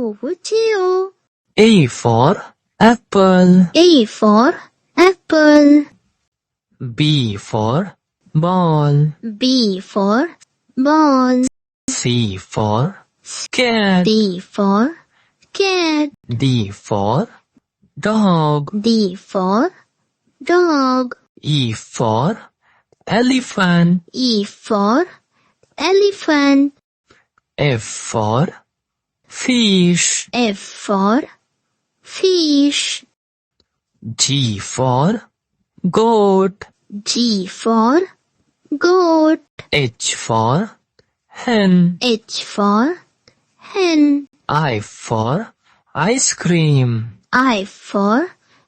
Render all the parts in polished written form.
KauChiu. A for apple. A for apple. B for ball. B for ball. C for cat. D for cat. D for dog. D for dog. E for elephant. E for elephant. F for fish. F for fish. G for goat. G for goat. H for hen. H for hen. I for ice cream. I for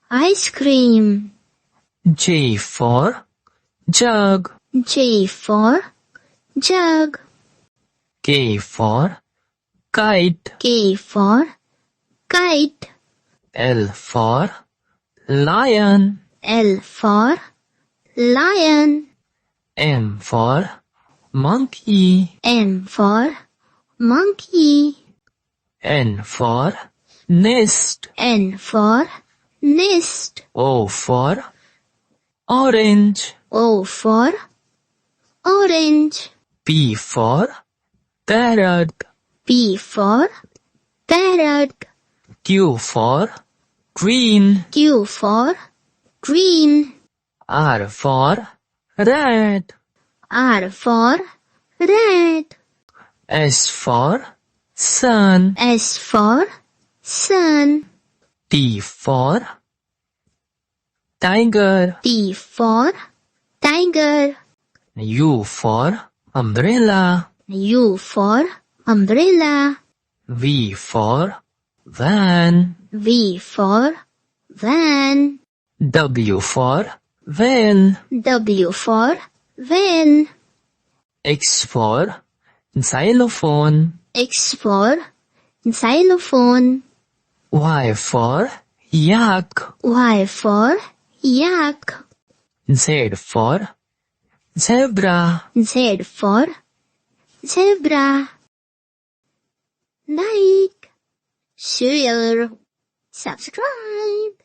ice cream. J for jug. J for jug. K for kite. K for kite. L for lion. L for lion. M for monkey. M for monkey. N for nest. N for nest. O for orange. O for orange. P for parrot. P for parrot. Q for green. Q for green. R for rat. R for rat. S for sun. S for sun. T for tiger. T for tiger. U for umbrella. U for umbrella. V for van. V for van. W for van. W for van. X for xylophone. X for xylophone. Y for yak. Y for yak. Z for zebra. Z for zebra. Like, share, subscribe.